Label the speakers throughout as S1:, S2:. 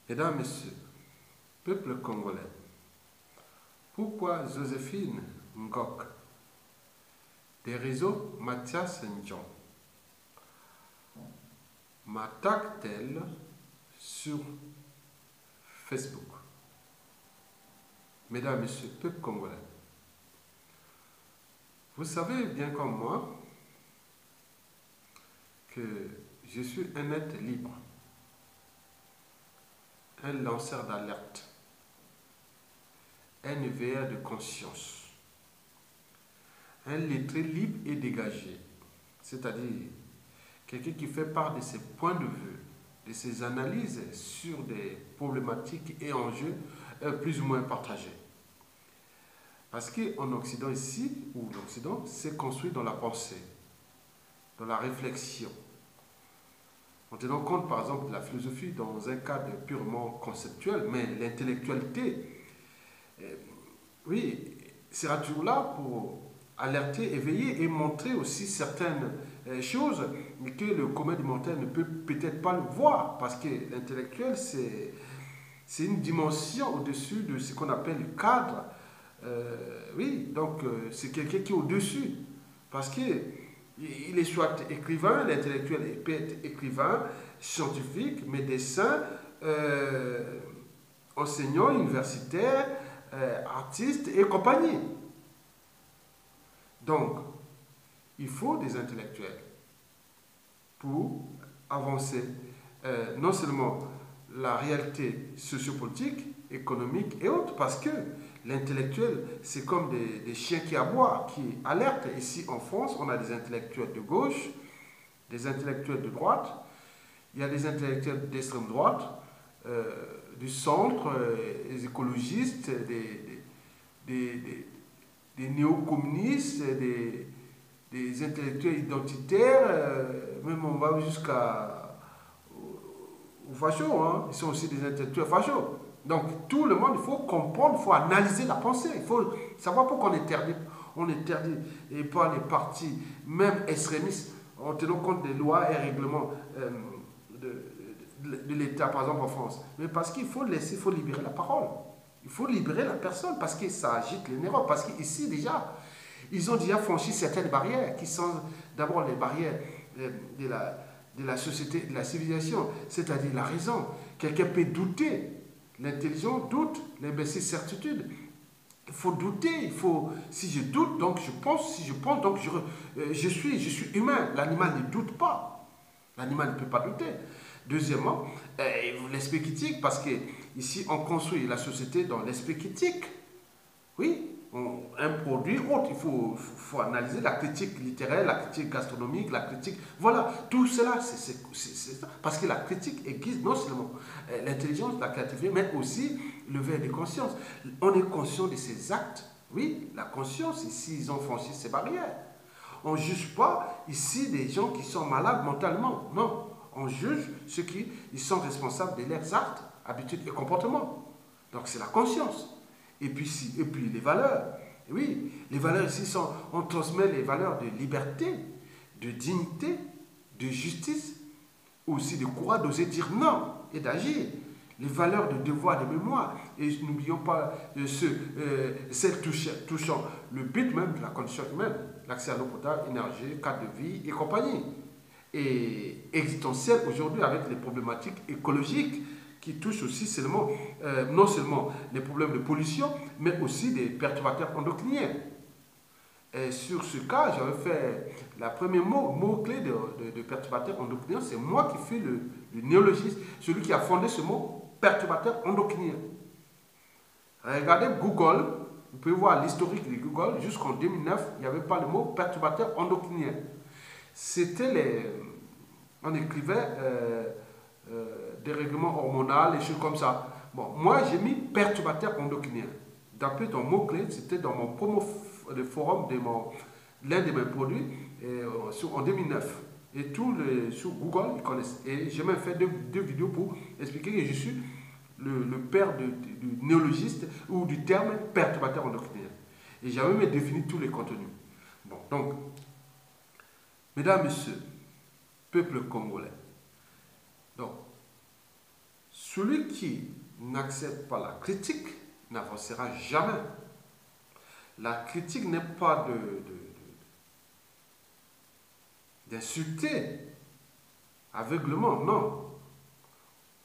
S1: Mesdames, Messieurs, peuple congolais, pourquoi Joséphine Ngok, des réseaux Mathias Ndjon, m'attaque-t-elle sur Facebook? Mesdames, Messieurs, peuple congolais, vous savez bien comme moi que je suis un être libre, un lanceur d'alerte, un éveilleur de conscience, un lettré libre et dégagé, c'est-à-dire quelqu'un qui fait part de ses points de vue, de ses analyses sur des problématiques et enjeux plus ou moins partagés. Parce qu'en Occident ici, ou l'Occident, c'est construit dans la pensée, dans la réflexion. En tenant compte par exemple de la philosophie dans un cadre purement conceptuel, mais l'intellectualité, oui, sera toujours là pour alerter, éveiller et montrer aussi certaines choses que le commun des mortels ne peut peut-être pas le voir, parce que l'intellectuel, c'est une dimension au-dessus de ce qu'on appelle le cadre. Oui, donc c'est quelqu'un qui est au-dessus, parce que il est soit écrivain, l'intellectuel peut être écrivain, scientifique, médecin, enseignant, universitaire, artiste et compagnie. Donc, il faut des intellectuels pour avancer non seulement la réalité sociopolitique, économique et autres, parce que l'intellectuel, c'est comme des chiens qui aboient, qui alertent. Ici en France, on a des intellectuels de gauche, des intellectuels de droite, il y a des intellectuels d'extrême droite, du centre, des écologistes, des néo-communistes, des intellectuels identitaires, même on va jusqu'à aux fachos, hein. Ils sont aussi des intellectuels fachos. Donc tout le monde, il faut comprendre, il faut analyser la pensée, il faut savoir pourquoi on interdit et pas les partis, même extrémistes, en tenant compte des lois et règlements de l'État, par exemple en France. Mais parce qu'il faut laisser, il faut libérer la parole. Il faut libérer la personne parce que ça agite les neurones. Parce qu'ici déjà, ils ont déjà franchi certaines barrières qui sont d'abord les barrières de la société, de la civilisation, c'est-à-dire la raison. Quelqu'un peut douter. L'intelligent doute, l'imbécile certitude. Il faut douter, il faut. Si je doute, donc je pense. Si je pense, donc je suis humain. L'animal ne doute pas. L'animal ne peut pas douter. Deuxièmement, l'esprit critique, parce que ici on construit la société dans l'esprit critique. Oui, un produit autre, il faut analyser la critique littéraire, la critique gastronomique, la critique. Voilà, tout cela, c'est ça. Parce que la critique aiguise non seulement l'intelligence, la créativité, mais aussi le verre de conscience. On est conscient de ses actes. Oui, la conscience, ici, ils ont franchi ces barrières. On ne juge pas ici des gens qui sont malades mentalement. Non, on juge ceux qui ils sont responsables de leurs actes, habitudes et comportements. Donc c'est la conscience. Et puis les valeurs. Oui, les valeurs ici sont, on transmet les valeurs de liberté, de dignité, de justice, aussi de courage d'oser dire non et d'agir. Les valeurs de devoir, de mémoire. Et n'oublions pas celles touchant le but même de la condition humaine, l'accès à l'eau potable, énergie, cadre de vie et compagnie. Et existentielle aujourd'hui avec les problématiques écologiques qui touchent aussi seulement, non seulement les problèmes de pollution, mais aussi des perturbateurs endocriniens. Et sur ce cas, j'avais fait la première mot-clé de perturbateur endocrinien, c'est moi qui fais le néologiste, celui qui a fondé ce mot perturbateur endocrinien. Regardez Google, vous pouvez voir l'historique de Google, jusqu'en 2009, il n'y avait pas le mot perturbateur endocrinien. C'était on écrivait des règlements hormonaux, des choses comme ça. Bon, moi j'ai mis perturbateur endocrinien. D'après ton mot-clé, c'était dans mon le forum de l'un de mes produits en 2009. Et sur Google, ils connaissent. Et j'ai même fait deux vidéos pour expliquer que je suis le père du néologiste ou du terme perturbateur endocrinien. Et j'avais même défini tous les contenus. Bon, donc, mesdames, messieurs, peuple congolais, donc, celui qui n'accepte pas la critique n'avancera jamais. La critique n'est pas d'insulter aveuglement, non.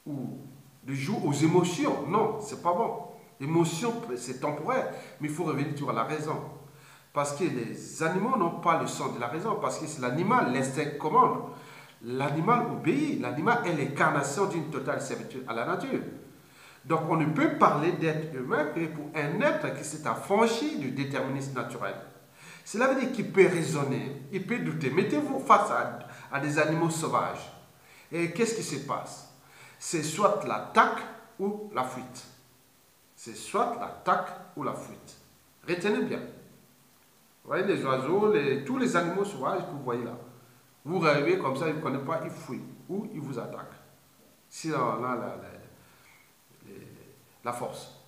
S1: Ou de jouer aux émotions, non, c'est pas bon. L'émotion, c'est temporaire, mais il faut revenir toujours à la raison. Parce que les animaux n'ont pas le sens de la raison, parce que c'est l'animal, l'instinct commande. L'animal obéit, l'animal est l'incarnation d'une totale servitude à la nature. Donc on ne peut parler d'être humain que pour un être qui s'est affranchi du déterminisme naturel. Cela veut dire qu'il peut raisonner, il peut douter. Mettez-vous face à des animaux sauvages. Et qu'est-ce qui se passe? C'est soit l'attaque ou la fuite. C'est soit l'attaque ou la fuite. Retenez bien. Vous voyez les oiseaux, tous les animaux sauvages que vous voyez là. Vous arrivez comme ça, ils ne connaissent pas, ils fuient ou ils vous attaquent. Si on a la force.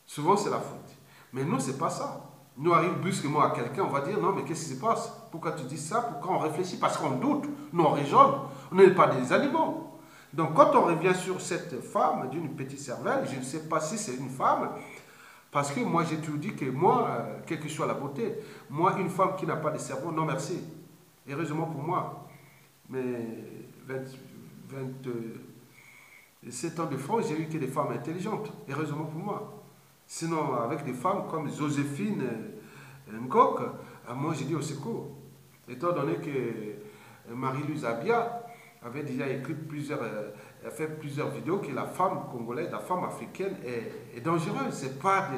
S1: Souvent c'est la fuite. Mais nous, ce n'est pas ça. Nous arrivons brusquement à quelqu'un, on va dire non, mais qu'est-ce qui se passe? Pourquoi tu dis ça? Pourquoi on réfléchit? Parce qu'on doute. Nous, on raisonne. On n'est pas des animaux. Donc, quand on revient sur cette femme d'une petite cervelle, je ne sais pas si c'est une femme, parce que moi, j'ai toujours dit que moi, quelle que soit la beauté, moi, une femme qui n'a pas de cerveau, non merci. Heureusement pour moi. Mais 27 ans de France, j'ai eu que des femmes intelligentes. Heureusement pour moi. Sinon, avec des femmes comme Joséphine Ngok, moi, j'ai dit au secours. Étant donné que Marie-Louise Abia avait déjà fait plusieurs vidéos que la femme congolaise, la femme africaine est dangereuse. C'est pas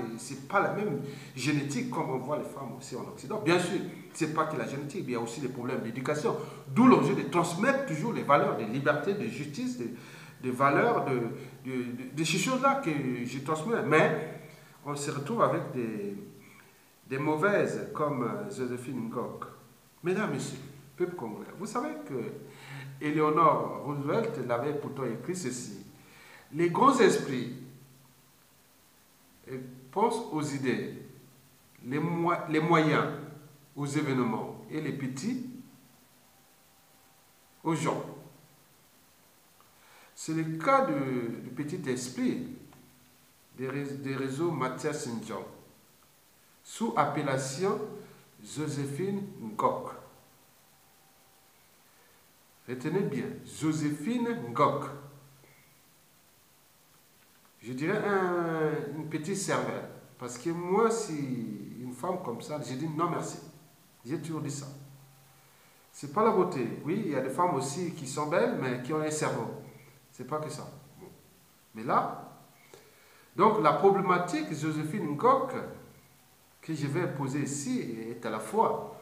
S1: la même génétique comme on voit les femmes aussi en Occident. Bien sûr, c'est pas que la génétique, il y a aussi des problèmes d'éducation. D'où l'enjeu de transmettre toujours les valeurs de liberté, de justice, des valeurs de ces choses-là que je transmets. Mais on se retrouve avec des mauvaises comme Joséphine Ngok. Mesdames, Messieurs, peuple congolais, vous savez que Eleanor Roosevelt l'avait pourtant écrit ceci. Les grands esprits pensent aux idées, les moyens aux événements et les petits aux gens. C'est le cas du petit esprit des réseaux Mathias Sinjan, sous appellation Joséphine Ngok. Retenez bien, Joséphine Ngok. Je dirais une petite cervelle. Parce que moi, si une femme comme ça, j'ai dit non merci. J'ai toujours dit ça. C'est pas la beauté. Oui, il y a des femmes aussi qui sont belles, mais qui ont un cerveau. C'est pas que ça. Bon. Mais là, donc la problématique Joséphine Ngok que je vais poser ici est à la fois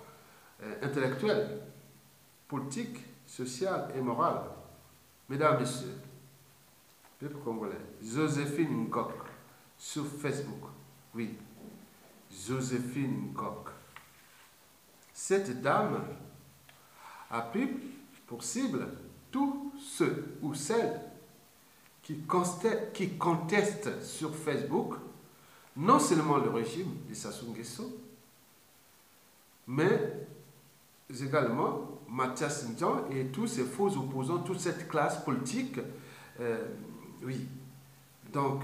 S1: intellectuelle, politique, sociale et morale. Mesdames, Messieurs, peuple congolais, Joséphine Ngok sur Facebook. Oui, Joséphine Ngok. Cette dame a pris pour cible tous ceux ou celles qui contestent sur Facebook non seulement le régime de Sassou Nguesso, mais également Mathias Sinjan et tous ces faux opposants, toute cette classe politique. Oui. Donc,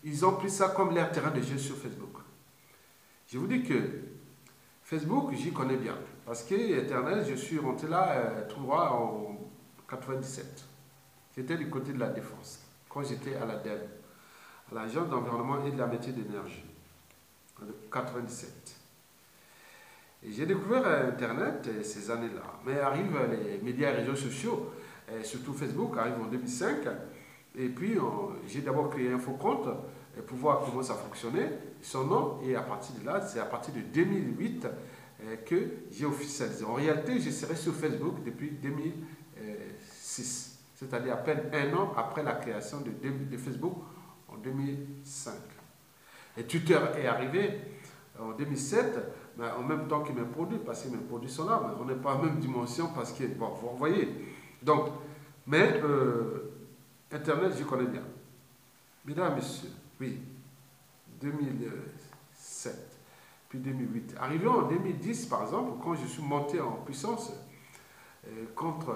S1: ils ont pris ça comme leur terrain de jeu sur Facebook. Je vous dis que Facebook, j'y connais bien. Parce que Internet, je suis rentré là tout droit en 97. J'étais du côté de la Défense, quand j'étais à l'ADEME, à l'Agence d'environnement et de la métier d'énergie, en 97. Et j'ai découvert Internet ces années-là. Mais arrivent les médias et réseaux sociaux, surtout Facebook, arrive en 2005. Et puis, j'ai d'abord créé un faux compte pour voir comment ça fonctionnait, son nom. Et à partir de là, c'est à partir de 2008 que j'ai officialisé. En réalité, je serai sur Facebook depuis 2006. C'est-à-dire à peine un an après la création de Facebook en 2005. Et Twitter est arrivé en 2007, mais en même temps que mes produits, parce que mes produits sont là, mais on n'est pas en même dimension, parce que, bon, vous voyez. Donc, mais Internet, je connais bien. Mesdames, Messieurs, oui, 2007, puis 2008. Arrivé en 2010, par exemple, quand je suis monté en puissance contre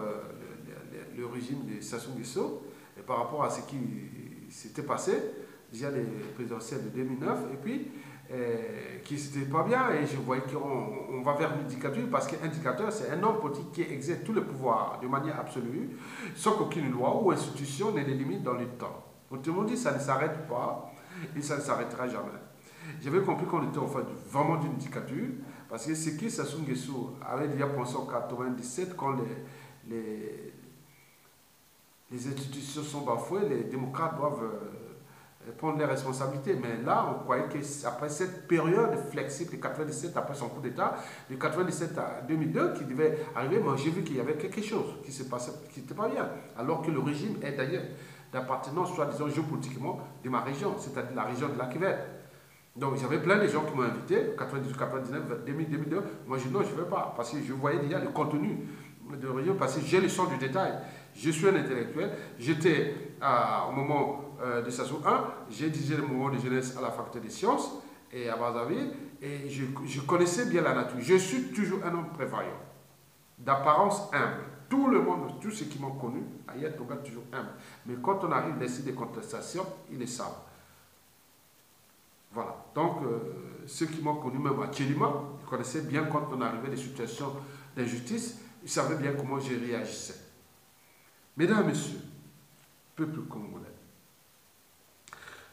S1: le régime de Sassou Nguesso, et par rapport à ce qui s'était passé, déjà les présidentielles de 2009, et puis qui n'était pas bien, et je voyais qu'on va vers une dictature, parce qu'un dictateur, c'est un homme politique qui exerce tout le pouvoir de manière absolue, sans qu'aucune loi ou institution ne les limite dans le temps. Autrement dit, ça ne s'arrête pas, et ça ne s'arrêtera jamais. J'avais compris qu'on était en fait vraiment d'une dictature, parce que ce qui Sassou Nguesso avait déjà pensé en 1997, quand les institutions sont bafouées, les démocrates doivent prendre les responsabilités. Mais là, on croyait qu'après cette période flexible de 97, après son coup d'État, de 97 à 2002, qui devait arriver, moi j'ai vu qu'il y avait quelque chose qui se passait, qui n'était pas bien. Alors que le régime est d'ailleurs d'appartenance, soi-disant géopolitiquement, de ma région, c'est-à-dire la région de la Québec. Donc j'avais plein de gens qui m'ont invité, 98, 99, 2000, 2002. Moi je dis non, je ne veux pas, parce que je voyais déjà le contenu de la région, parce que j'ai le sens du détail. Je suis un intellectuel. J'étais au moment de Sassou 1, j'ai dirigé le mouvement de jeunesse à la faculté des sciences et à Brazzaville, et je connaissais bien la nature. Je suis toujours un homme prévoyant, d'apparence humble. Tout le monde, tous ceux qui m'ont connu, Ayat Toga toujours humble. Mais quand on arrive dans des contestations, ils le savent. Voilà. Donc, ceux qui m'ont connu, même à Tchélima, ils connaissaient bien quand on arrivait à des situations d'injustice, ils savaient bien comment je réagissais. Mesdames, Messieurs, peuple congolais.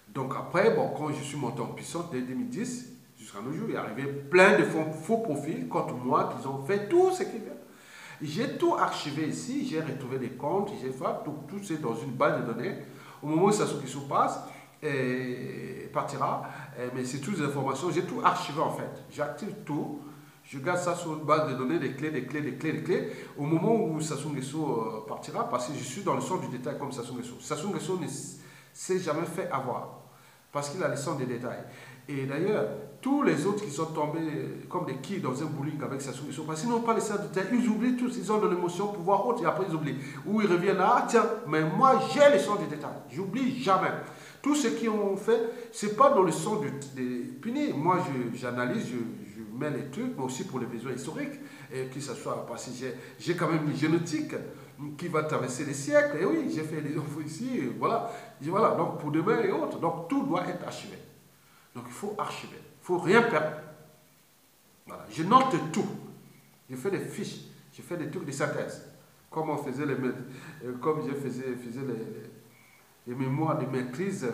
S1: Donc après, bon, quand je suis monté en puissance dès 2010, jusqu'à nos jours, il est arrivé plein de faux profils contre moi qui ont fait tout ce qu'ils veulent. J'ai tout archivé ici, j'ai retrouvé des comptes, j'ai fait tout c'est dans une base de données. Au moment où ça se passe, partira, mais c'est toutes les informations, j'ai tout archivé en fait. J'active tout. Je garde ça sur une base de données, des clés. Au moment où Sassou Nguesso partira, parce que je suis dans le sens du détail comme Sassou Nguesso. Sassou Nguesso ne s'est jamais fait avoir, parce qu'il a le sens des détails. Et d'ailleurs, tous les autres qui sont tombés comme des quilles dans un bowling avec Sassou Nguesso, parce qu'ils n'ont pas le sens du détail, ils oublient tous, ils ont de l'émotion, pouvoir autre, et après ils oublient. Ou ils reviennent, ah tiens, mais moi j'ai le sens des détails, j'oublie jamais. Tout ce qu'ils ont fait, ce n'est pas dans le sens de punir. Moi, j'analyse, je mets les trucs, mais aussi pour les besoins historiques, et que ce soit parce que j'ai quand même une génétique qui va traverser les siècles. Et oui, j'ai fait des enfants ici, et voilà. Donc pour demain et autres. Donc tout doit être archivé. Donc il faut archiver. Il ne faut rien perdre. Voilà. Je note tout. Je fais des fiches. Je fais des trucs de synthèse. Comme on faisait comme je faisais les mémoires de maîtrise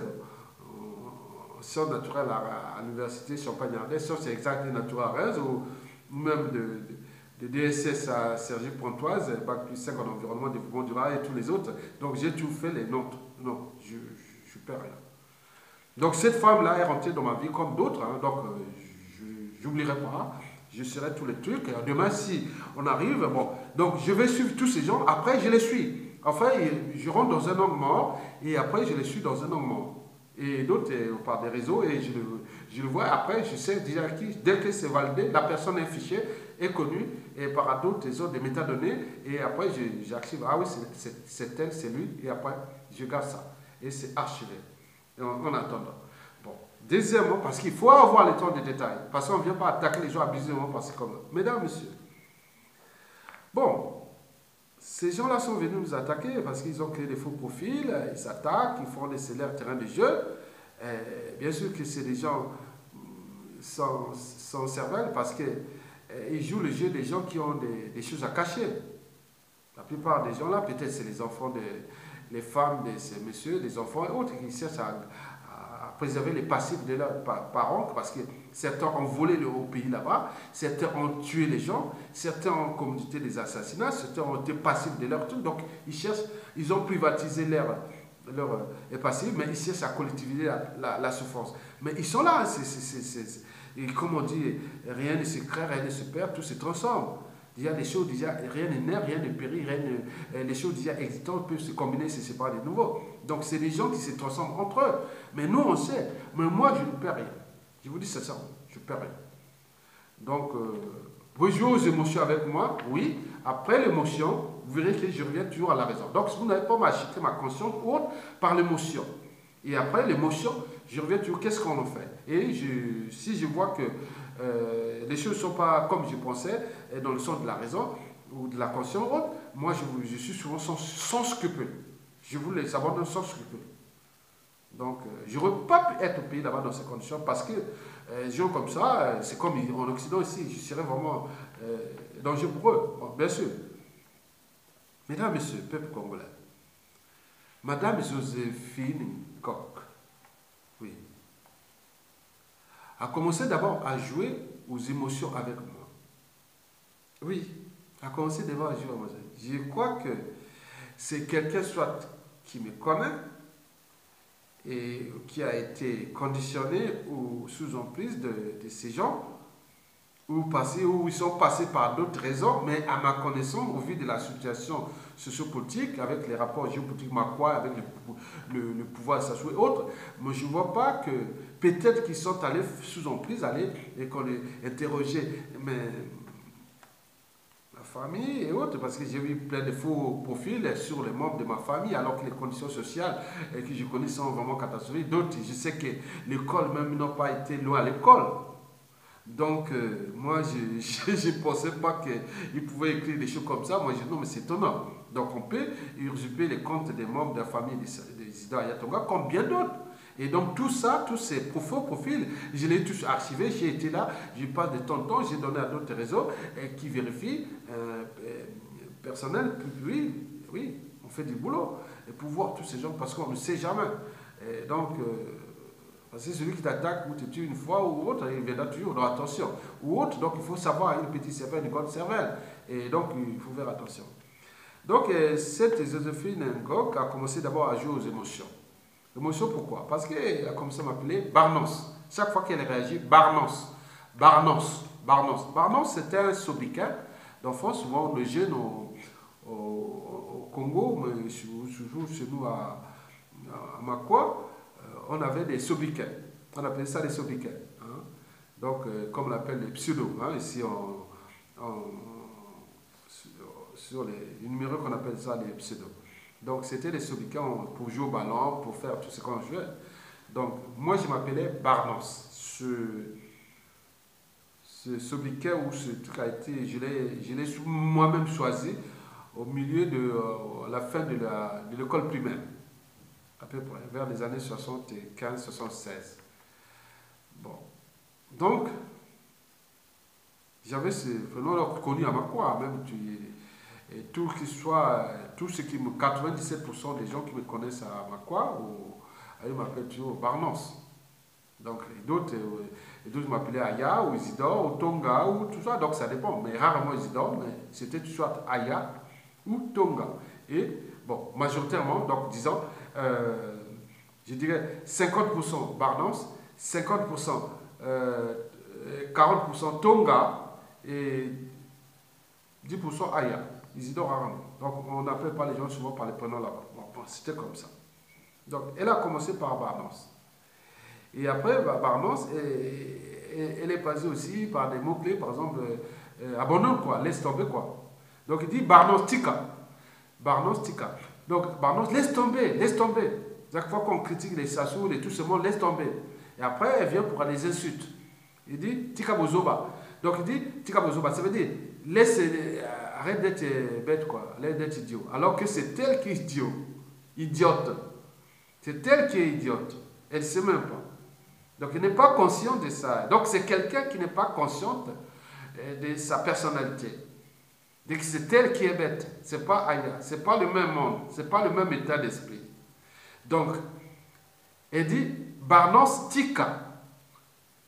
S1: en sciences naturelles à l'université Champagne-Ardenne, sciences exactes et naturelles à Reims, ou même de DSS à Cergy-Pontoise, bac plus 5 en environnement, développement durable et tous les autres. Donc j'ai tout fait les notes. Non, je ne perds rien. Donc cette femme-là est rentrée dans ma vie comme d'autres, hein, donc je n'oublierai pas. Je serai tous les trucs. Et demain, si on arrive, bon, donc je vais suivre tous ces gens. Après, je les suis. Enfin, je rentre dans un angle mort et après, je les suis dans un angle mort. Et d'autres, par des réseaux, et je le vois. Après, je sais déjà qui, dès que c'est validé, la personne est fichée, est connue, et par d'autres, ils ont des métadonnées. Et après, j'active, ah oui, c'est elle, c'est lui. Et après, je garde ça. Et c'est archivé. En attendant. Bon. Deuxièmement, parce qu'il faut avoir le temps de détail. Parce qu'on ne vient pas attaquer les gens abusivement parce que comme ça. Mesdames, messieurs. Bon. Ces gens-là sont venus nous attaquer parce qu'ils ont créé des faux profils, ils s'attaquent, ils font des célèbres terrains de jeu. Bien sûr que c'est des gens sans cervelle parce qu'ils jouent le jeu des gens qui ont des choses à cacher. La plupart des gens là, peut-être c'est les enfants, les femmes de ces messieurs, des enfants et autres qui cherchent à préserver les passifs de leurs parents parce que certains ont volé au pays là-bas, certains ont tué les gens, certains ont commuté des assassinats, certains ont été passifs de leur truc. Donc ils cherchent, ils ont privatisé leur passif, mais ils cherchent à collectiviser la souffrance. Mais ils sont là, et comme on dit, rien ne se crée, rien ne se perd, tout se transforme. Il y a des choses déjà, rien n'est né, rien ne périt, les choses déjà existantes peuvent se combiner, se séparer de nouveau. Donc c'est des gens qui se transforment entre eux. Mais nous on sait, mais moi je ne perds rien. Je vous dis c'est ça, je ne perds rien. Donc, vous jouez aux émotions avec moi, oui. Après l'émotion, vous verrez que je reviens toujours à la raison. Donc si vous n'avez pas m'acheter ma conscience ou autre par l'émotion. Et après l'émotion, je reviens toujours, qu'est-ce qu'on en fait? Et si je vois que les choses ne sont pas comme je pensais, dans le sens de la raison ou de la conscience, moi je suis souvent sans scrupule. Je vous les abandonne sans scrupule. Donc, je n'aurais pas pu être au pays là-bas dans ces conditions parce que des gens comme ça, c'est comme en Occident ici, je serais vraiment dangereux pour eux. Bon, bien sûr. Mesdames, Messieurs, peuple congolais, Madame Joséphine Koch, oui, a commencé d'abord à jouer aux émotions avec moi. Oui, a commencé d'abord à jouer aux émotions. Je crois que c'est quelqu'un soit qui me connaît et qui a été conditionné ou sous emprise de ces gens ou ils sont passés par d'autres raisons, mais à ma connaissance, au vu de la situation sociopolitique, avec les rapports géopolitiques macrois, avec le pouvoir s'asseoir et autres, moi je ne vois pas que peut-être qu'ils sont allés sous emprise, aller et qu'on les interrogeait ma famille et autres, parce que j'ai vu plein de faux profils sur les membres de ma famille, alors que les conditions sociales que je connais sont vraiment catastrophiques. D'autres, je sais que l'école même n'ont pas été loin à l'école. Donc, moi, je ne pensais pas qu'il pouvait écrire des choses comme ça. Moi, je dis non, mais c'est étonnant. Donc, on peut usurper les comptes des membres de la famille d'Isidore Ayatonga comme bien d'autres. Et donc, tout ça, tous ces faux profils, je les ai tous archivés. J'ai été là, je parle de temps en temps, j'ai donné à d'autres réseaux qui vérifient personnel. Oui, oui, on fait du boulot. Et pour voir tous ces gens, parce qu'on ne sait jamais. Et donc, parce que celui qui t'attaque ou te tue une fois ou autre, il viendra toujours dans attention. Ou autre, donc il faut savoir une petite cervelle, une grande cervelle. Et donc il faut faire attention. Donc cette Joséphine Ngok a commencé d'abord à jouer aux émotions. Émotions pourquoi? Parce qu'elle a commencé à m'appeler Barnos. Chaque fois qu'elle réagit, Barnos. Barnos. Barnos. Barnos, c'était un sobriquet d'enfant, souvent le jeune au Congo, mais toujours chez nous à Makwa. On avait des sobriquets. On appelait ça des sobriquets. Hein. Donc, comme on l'appelle les pseudos. Hein, ici, sur les numéros qu'on appelle ça les pseudos. Donc, c'était des sobriquets pour jouer au ballon, pour faire tout ce qu'on jouait. Donc, moi, je m'appelais Barnos. Ce sobriquet ou ce truc a été, je l'ai moi-même choisi au milieu de la fin de l'école primaire. À peu près, vers les années 75-76. Bon. Donc, j'avais ce prénom connu à Makwa, même et tout ce qui me 97% des gens qui me connaissent à Makwa, ils m'appellent toujours Barnos. Donc, d'autres m'appelaient Aya ou Isidore ou Tonga ou tout ça, donc ça dépend, mais rarement Isidore, mais c'était soit Aya ou Tonga. Et bon, majoritairement, donc disons, je dirais 50% Barnos, 50%, 40% Tonga et 10% Aya. Isidore rarement. Donc on n'appelle pas les gens souvent par les prénoms là-bas. Bon, c'était comme ça. Donc elle a commencé par Barnos. Et après, Barnos, elle est passée aussi par des mots-clés, par exemple, abandonne quoi, laisse tomber quoi. Donc il dit Barnos Tika. Barnos Tika. Donc Barnos, laisse tomber, laisse tomber. Chaque fois qu'on critique les Sassou, tout ce monde, laisse tomber. Et après, elle vient pour les insultes. Il dit Tika Bozoba. Donc il dit Tika Bozoba, ça veut dire arrête d'être bête quoi, arrête d'être idiot. Alors que c'est elle qui est idiote. C'est elle qui est idiote. Elle ne sait même pas. Donc elle n'est pas consciente de ça. Donc c'est quelqu'un qui n'est pas consciente de sa personnalité. Donc c'est elle qui est bête. Ce n'est pas Aya. Ce n'est pas le même monde. Ce n'est pas le même état d'esprit. Donc, elle dit Barnos Tika.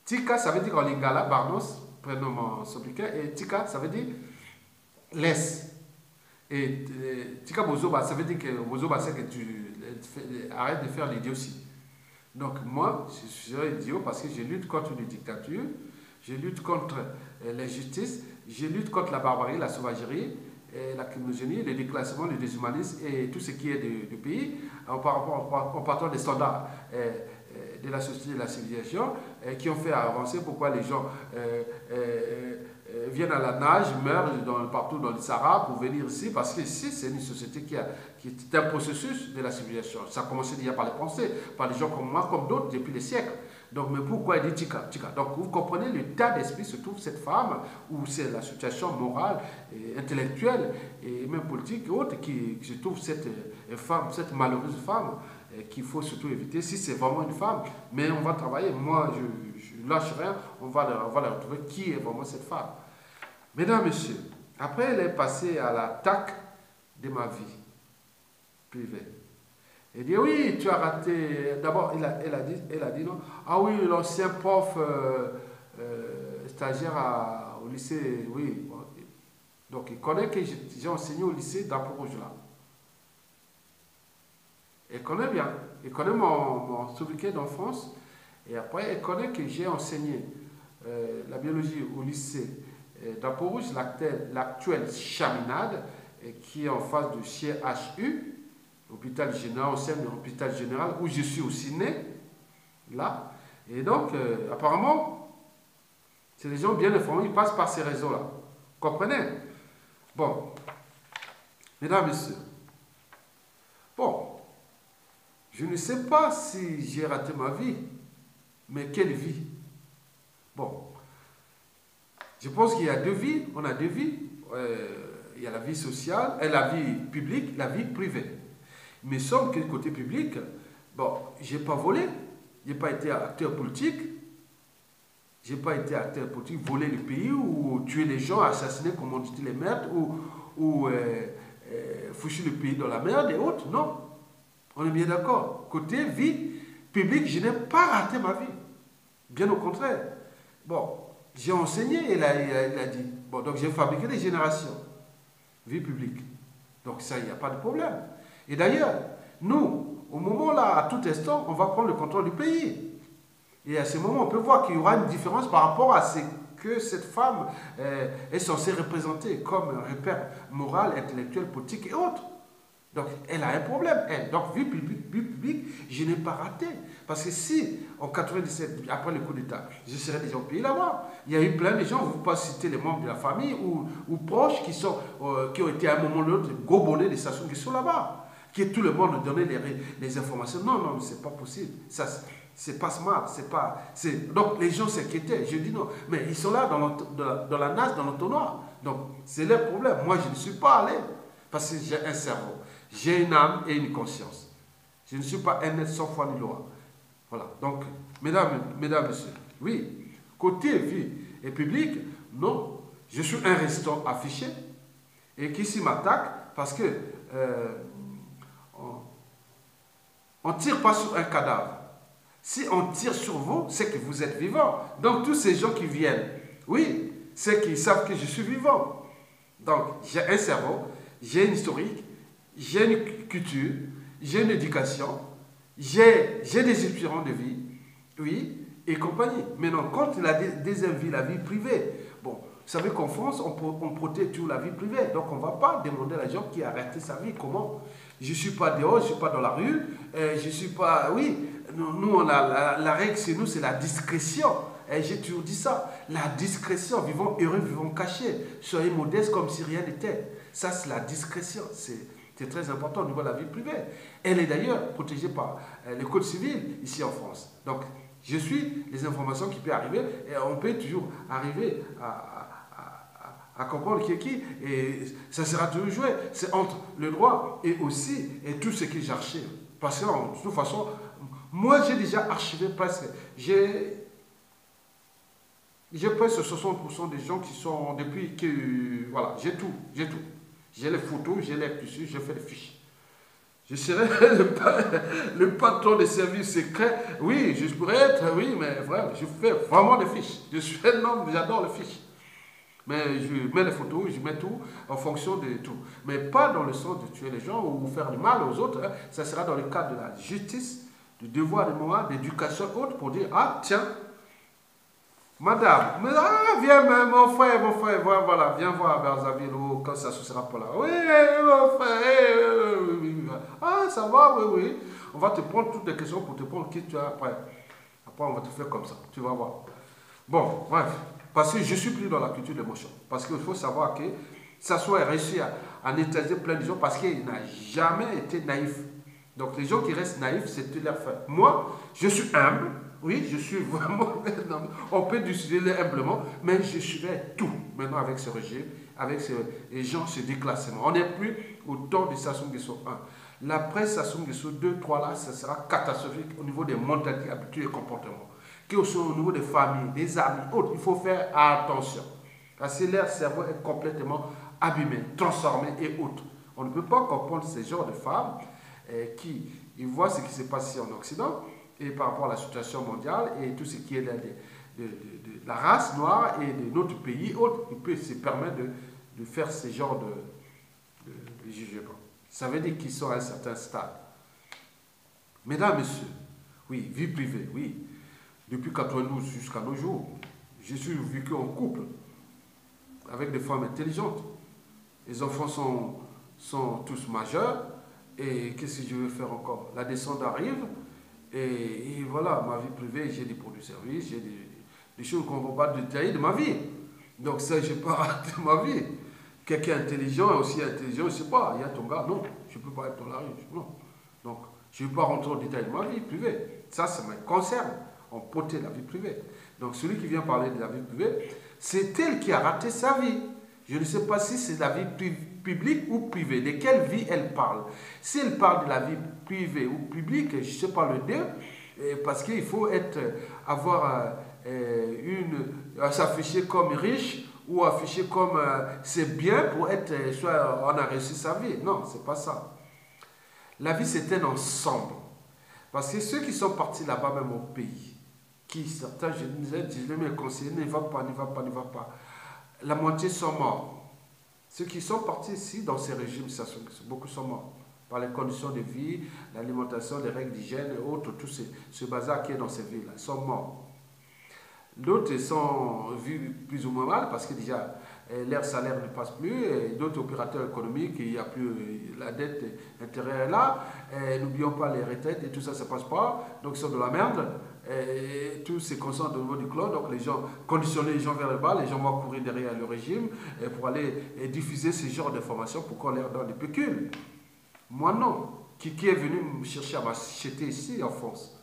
S1: Tika, ça veut dire en lingala, Barnos, prénom sobriquet, et Tika, ça veut dire laisse. Et Tika Bozoba, ça veut dire que Bozoba, c'est que tu arrêtes de faire l'idiotie. Donc, moi, je suis idiot parce que je lutte contre les dictatures, je lutte contre l'injustice, je lutte contre la barbarie, la sauvagerie, la criminogénie, le déclassement, le déshumanisme et tout ce qui est du pays en partant des standards de la société et de la civilisation qui ont fait avancer pourquoi les gens viennent à la nage, meurent partout dans le Sahara pour venir ici parce que ici c'est une société qui est un processus de la civilisation. Ça a commencé déjà par les pensées, par les gens comme moi, comme d'autres depuis des siècles. Donc, mais pourquoi elle dit Tika, Tika? Donc, vous comprenez l'état d'esprit se trouve cette femme, ou c'est la situation morale, et intellectuelle, et même politique et autres, qui se trouve cette femme, cette malheureuse femme, qu'il faut surtout éviter si c'est vraiment une femme. Mais on va travailler. Moi, je ne lâche rien. On va la retrouver. Qui est vraiment cette femme? Mesdames, Messieurs, après, elle est passée à l'attaque de ma vie privée. Elle dit, oui, tu as raté. D'abord, elle a dit non. Ah oui, l'ancien prof stagiaire au lycée, oui. Donc, il connaît que j'ai enseigné au lycée d'Aporoge là. Elle connaît bien. Elle connaît mon sobriquet d'enfance. Et après, elle connaît que j'ai enseigné la biologie au lycée d'Aporoge, l'actuelle Chaminade, qui est en face de chez HU, hôpital général, ancien hôpital général, où je suis aussi né, là. Et donc, apparemment, c'est des gens bien informés, ils passent par ces réseaux-là. Comprenez? Bon, mesdames, messieurs, bon, je ne sais pas si j'ai raté ma vie, mais quelle vie? Bon, je pense qu'il y a deux vies, on a deux vies. Il y a la vie sociale, et la vie publique, la vie privée. Il me semble que côté public, bon, je n'ai pas volé, je n'ai pas été acteur politique, je n'ai pas été acteur politique, voler le pays ou tuer les gens, assassiner, comme on dit, les merdes, ou foucher le pays dans la merde et autres. Non, on est bien d'accord. Côté vie publique, je n'ai pas raté ma vie. Bien au contraire. Bon, j'ai enseigné, il a dit. Bon, donc j'ai fabriqué des générations. Vie publique. Donc ça, il n'y a pas de problème. Et d'ailleurs, nous, au moment là, à tout instant, on va prendre le contrôle du pays. Et à ce moment, on peut voir qu'il y aura une différence par rapport à ce que cette femme est censée représenter comme un repère moral, intellectuel, politique et autres. Donc, elle a un problème, elle. Donc, vie publique, je n'ai pas raté. Parce que si, en 97, après le coup d'État, je serais déjà au pays là-bas, il y a eu plein de gens, vous ne pouvez pas citer les membres de la famille ou proches qui ont été à un moment ou l'autre gobonnés des stations qui sont là-bas. Que tout le monde donnait les informations. Non, non, ce n'est pas possible. Ça, c'est pas smart. Donc, les gens s'inquiétaient. Je dis non. Mais ils sont là dans la nage, dans l'entonnoir. Donc, c'est leur problème. Moi, je ne suis pas allé. Parce que j'ai un cerveau. J'ai une âme et une conscience. Je ne suis pas un être sans foi ni loi. Voilà. Donc, mesdames, messieurs, oui, côté vie et public, non. Je suis un résistant affiché et qui s'y m'attaque parce que on ne tire pas sur un cadavre. Si on tire sur vous, c'est que vous êtes vivant. Donc, tous ces gens qui viennent, oui, c'est qu'ils savent que je suis vivant. Donc, j'ai un cerveau, j'ai une historique, j'ai une culture, j'ai une éducation, j'ai des expériences de vie, oui, et compagnie. Maintenant, quand il a des vie, la vie privée, bon, vous savez qu'en France, on protège toujours la vie privée. Donc, on ne va pas demander à la gens qui a arrêté sa vie. Comment? Je ne suis pas dehors, je ne suis pas dans la rue, je ne suis pas... Oui, nous, on a la règle chez nous, c'est la discrétion. Et j'ai toujours dit ça. La discrétion, vivons heureux, vivons cachés. Soyez modestes comme si rien n'était. Ça, c'est la discrétion. C'est très important au niveau de la vie privée. Elle est d'ailleurs protégée par le Code civil ici en France. Donc, je suis les informations qui peuvent arriver et on peut toujours arriver à comprendre qui est qui. Et ça sera toujours joué. C'est entre le droit et aussi et tout ce que j'archive. Parce que, de toute façon, moi, j'ai déjà archivé presque. J'ai presque 60% des gens qui sont depuis que... Voilà, j'ai tout. J'ai les photos, j'ai les tissus, j'ai fait les fiches. Je serai le patron des services secrets. Oui, je pourrais être, oui, mais vraiment, je fais vraiment des fiches. Je suis un homme, j'adore les fiches. Mais je mets les photos, je mets tout en fonction de tout. Mais pas dans le sens de tuer les gens ou faire du mal aux autres. Hein. Ça sera dans le cadre de la justice, du devoir de morale, d'éducation haute pour dire, ah tiens, madame, viens, mon frère, voilà, viens voir à Berzaville quand ça se sera pas là. Oui, mon frère, ah, ça va, oui. On va te prendre toutes les questions pour te prendre qui tu as après. Après, on va te faire comme ça, tu vas voir. Bon, bref, parce que je suis plus dans la culture de l'émotion. Parce qu'il faut savoir que ça soit réussi à neutraliser plein de gens parce qu'il n'a jamais été naïf. Donc, les gens qui restent naïfs, c'est leur fait. Moi, je suis humble. Oui, je suis vraiment... On peut discuter humblement, mais je suivais tout. Maintenant, avec ce régime, avec les gens, ce déclassement. On n'est plus au temps des Sassou Nguesso 1. La presse Sassou Nguesso 2-3 là, ça sera catastrophique au niveau des mentalités, habitudes et comportements. Qui aussi au niveau des familles, des amis, autres. Il faut faire attention. Parce que leur cerveau est complètement abîmé, transformé et autres. On ne peut pas comprendre ces genres de femmes qui ils voient ce qui s'est passé en Occident et par rapport à la situation mondiale et tout ce qui est de la race noire et de notre pays, autres, ils peuvent se permettre de faire ce genre de jugement. Ça veut dire qu'ils sont à un certain stade. Mesdames, messieurs, oui, vie privée, oui. Depuis 92 jusqu'à nos jours, je suis vécu en couple avec des femmes intelligentes. Les enfants sont tous majeurs. Et qu'est-ce que je veux faire encore? La descente arrive. Et voilà, ma vie privée, j'ai des produits services, j'ai des choses qu'on ne va pas détailler de ma vie. Donc ça, je parle de ma vie. Quelqu'un intelligent est aussi intelligent, je ne sais pas, il y a ton gars, non, je ne peux pas être dans la rue, non. Donc, je ne vais pas rentrer en détail de ma vie privée. Ça me concerne, on potait la vie privée. Donc, celui qui vient parler de la vie privée, c'est elle qui a raté sa vie. Je ne sais pas si c'est la vie publique ou privée. De quelle vie elle parle? Si elle parle de la vie privée ou publique, je ne sais pas le dire, parce qu'il faut s'afficher comme riche ou afficher comme c'est bien pour être, soit on a réussi sa vie. Non, c'est pas ça. La vie, c'est un ensemble. Parce que ceux qui sont partis là-bas, même au pays, certains, je disais, mes conseillers, ne va pas, ne va pas, ne va pas. La moitié sont morts. Ceux qui sont partis ici, dans ces régimes, beaucoup sont morts. Par les conditions de vie, l'alimentation, les règles d'hygiène et autres, tout ce bazar qui est dans ces villes-là, ils sont morts. D'autres sont vus plus ou moins mal parce que déjà leur salaire ne passe plus, et d'autres opérateurs économiques, il n'y a plus la dette intérieure est là, n'oublions pas les retraites et tout ça, ça ne passe pas, donc ils sont de la merde, et tout se concentre au niveau du clan, donc les gens, conditionner les gens vers le bas, les gens vont courir derrière le régime pour aller diffuser ce genre d'informations pour qu'on leur donne des pécules. Moi non, qui est venu me chercher à m'acheter ici en France?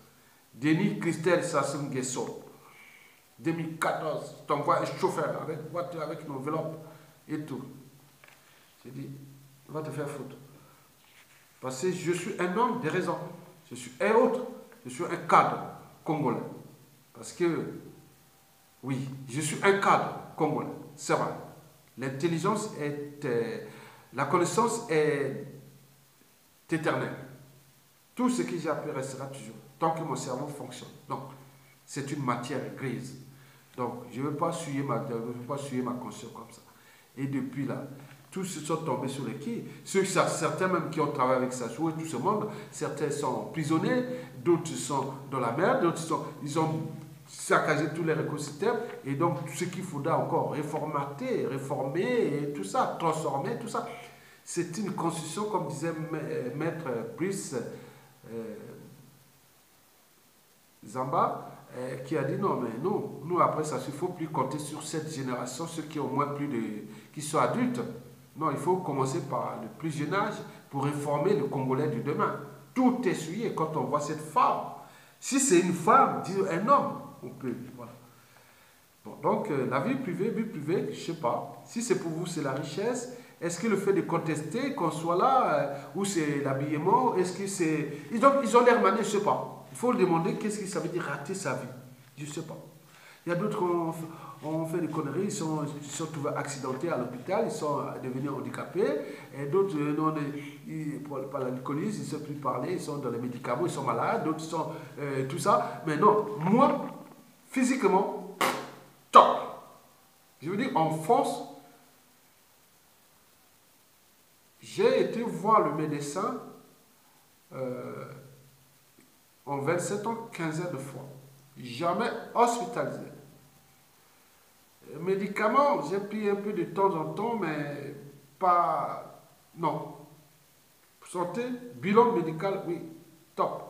S1: Denis Christelle Sassou Nguesso. 2014, je t'envoie un chauffeur avec voiture, avec une enveloppe et tout. J'ai dit, va te faire foutre. Parce que je suis un homme de raison. Je suis un autre. Je suis un cadre congolais. Parce que, oui, je suis un cadre congolais. C'est vrai. L'intelligence est... la connaissance est éternelle. Tout ce que j'ai appris restera toujours. Tant que mon cerveau fonctionne. Donc, c'est une matière grise. Donc, je ne veux pas suyer ma conscience comme ça. Et depuis là, tous se sont tombés sur les quais. Certains même qui ont travaillé avec Sassou et tout ce monde, certains sont prisonniers, d'autres sont dans la mer, d'autres ils ont saccagé tous les écosystèmes. Et donc, ce qu'il faudra encore réformer et tout ça, transformer, tout ça. C'est une constitution, comme disait Maître Brice Zamba, qui a dit non, mais nous après ça, il ne faut plus compter sur cette génération, ceux qui ont moins qui sont adultes. Non, il faut commencer par le plus jeune âge pour réformer le Congolais du demain. Tout est souillé quand on voit cette femme. Si c'est une femme, un homme, on peut. Voilà. Bon, donc, la vie privée, je ne sais pas. Si c'est pour vous, c'est la richesse. Est-ce que le fait de contester, qu'on soit là, ou c'est l'habillement, est-ce que c'est... Ils ont l'air maniés, je ne sais pas. Il faut demander qu'est-ce que ça veut dire rater sa vie. Je ne sais pas. Il y a d'autres qui ont fait des conneries, ils sont trouvés accidentés à l'hôpital, ils sont devenus handicapés, et d'autres, par l'alcoolisme, ils ne savent plus parler, ils sont dans les médicaments, ils sont malades, d'autres sont tout ça. Mais non, moi, physiquement, top. Je veux dire, en France, j'ai été voir le médecin en 27 ans, 15 de fois. Jamais hospitalisé. Médicaments, j'ai pris un peu de temps en temps, mais pas... Non. Santé, bilan médical, oui, top.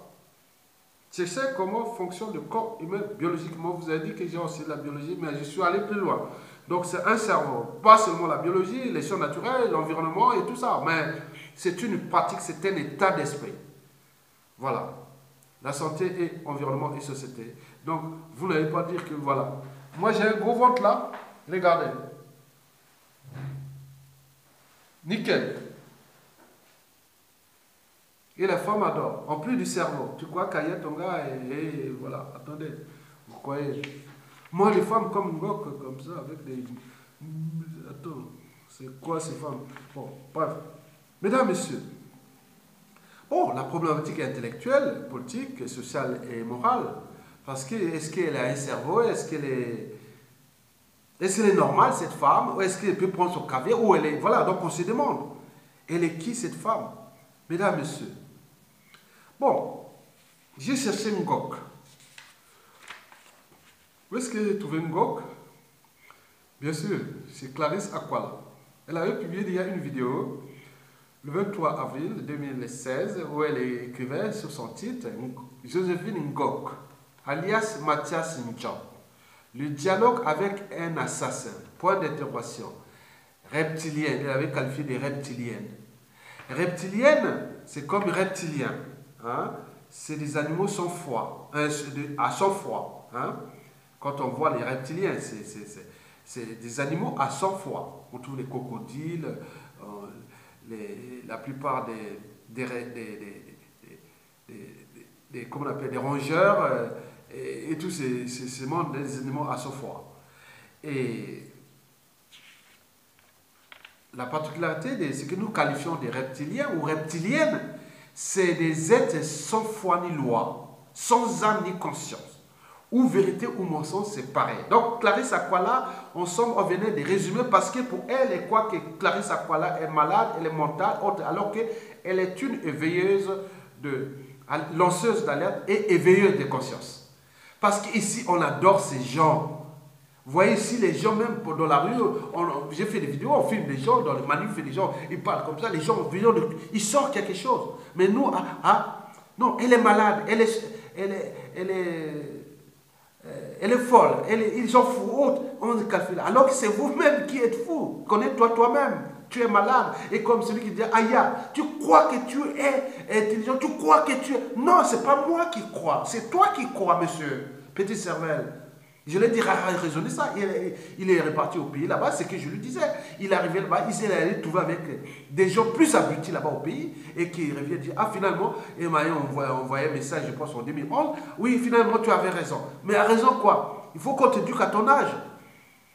S1: Je sais comment fonctionne le corps humain biologiquement. Vous avez dit que j'ai aussi de la biologie, mais je suis allé plus loin. Donc c'est un cerveau. Pas seulement la biologie, les sciences naturelles, l'environnement et tout ça, mais c'est une pratique, c'est un état d'esprit. Voilà. La santé et environnement et société. Donc, vous n'allez pas dire que voilà. Moi, j'ai un gros ventre là. Regardez. Nickel. Et les femmes adorent. En plus du cerveau. Tu crois qu'Aya ton gars et voilà. Attendez. Vous croyez. Moi, les femmes comme Ngok, comme ça, avec des. Attends. C'est quoi ces femmes? Bon, bref. Mesdames, messieurs. Bon, la problématique est intellectuelle, politique, sociale et morale. Parce que est-ce qu'elle a un cerveau? Est-ce qu'elle est normale, cette femme? Ou est-ce qu'elle peut prendre son caviar? Ou elle est. Voilà, donc on se demande. Elle est qui cette femme? Mesdames, messieurs. Bon, j'ai cherché Ngok. Où est-ce que j'ai trouvé Ngok? Bien sûr, c'est Clarisse Akwala. Elle avait publié il y a une vidéo le 23 avril 2016 où elle écrivait sur son titre Joséphine Ngok, alias Mathias Ndjan. Le dialogue avec un assassin. Point d'interrogation. Reptilienne. Elle avait qualifié de reptilienne. Reptilienne, c'est comme reptilien. Hein? C'est des animaux sans foi. À sans foi. Hein? Quand on voit les reptiliens, c'est des animaux à sang froid. On trouve les crocodiles, la plupart comment on appelle, des rongeurs et tous ces mondes des animaux à sang froid. Et la particularité de ce que nous qualifions de reptiliens ou reptiliennes, c'est des êtres sans foi ni loi, sans âme ni conscience. Ou vérité ou mensonge, c'est pareil. Donc, Clarisse Akwala, ensemble, on venait de résumer parce que pour elle, elle croit que Clarisse Akwala est malade, elle est mentale, alors qu'elle est une éveilleuse, lanceuse d'alerte et éveilleuse de conscience. Parce qu'ici, on adore ces gens. Vous voyez ici, les gens, même dans la rue, j'ai fait des vidéos, on filme des gens, dans les manifs, les gens, ils parlent comme ça, les gens, ils sortent quelque chose. Mais nous, non, elle est malade, elle est folle, ils sont fous, on se calcule. Alors que c'est vous-même qui êtes fou. Connais-toi toi-même. Tu es malade. Et comme celui qui dit, Aya, tu crois que tu es intelligent, tu crois que tu es. Non, ce n'est pas moi qui crois, c'est toi qui crois, monsieur. Petit cervelle. Je l'ai dit, raisonner ça. Il est reparti au pays là-bas, c'est ce que je lui disais. Il est arrivé là-bas, il s'est allé trouver avec des gens plus abrutis là-bas au pays et qui reviennent dire, ah finalement, et on envoyé un message, je pense en 2011, oui, finalement tu avais raison. Mais à raison quoi? Il faut qu'on t'éduque à ton âge.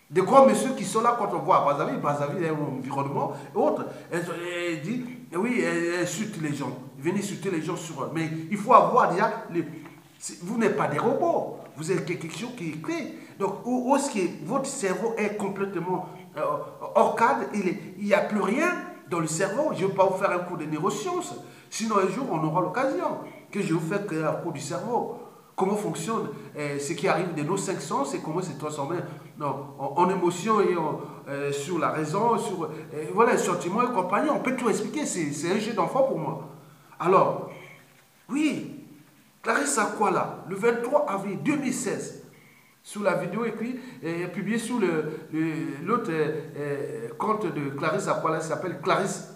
S1: Des grands messieurs qui sont là quand on voit à Brazzaville, un environnement et autres, elle dit, oui, elle insulte les gens, venez insulter les gens sur eux. Mais il faut avoir déjà, vous n'êtes pas des robots. Vous êtes quelque chose qui est clé. Donc, où est-ce que votre cerveau est complètement hors cadre, il n'y a plus rien dans le cerveau. Je ne vais pas vous faire un cours de neurosciences. Sinon, un jour, on aura l'occasion que je vous fasse un cours du cerveau. Comment fonctionne ce qui arrive de nos cinq sens et comment c'est transformé en émotion et sur la raison, sur voilà, les sentiments et compagnie. On peut tout expliquer. C'est un jeu d'enfant pour moi. Alors, oui. Clarisse Akwala, le 23 avril 2016, sous la vidéo écrite, publiée sur l'autre compte de Clarisse Akwala, qui s'appelle Clarisse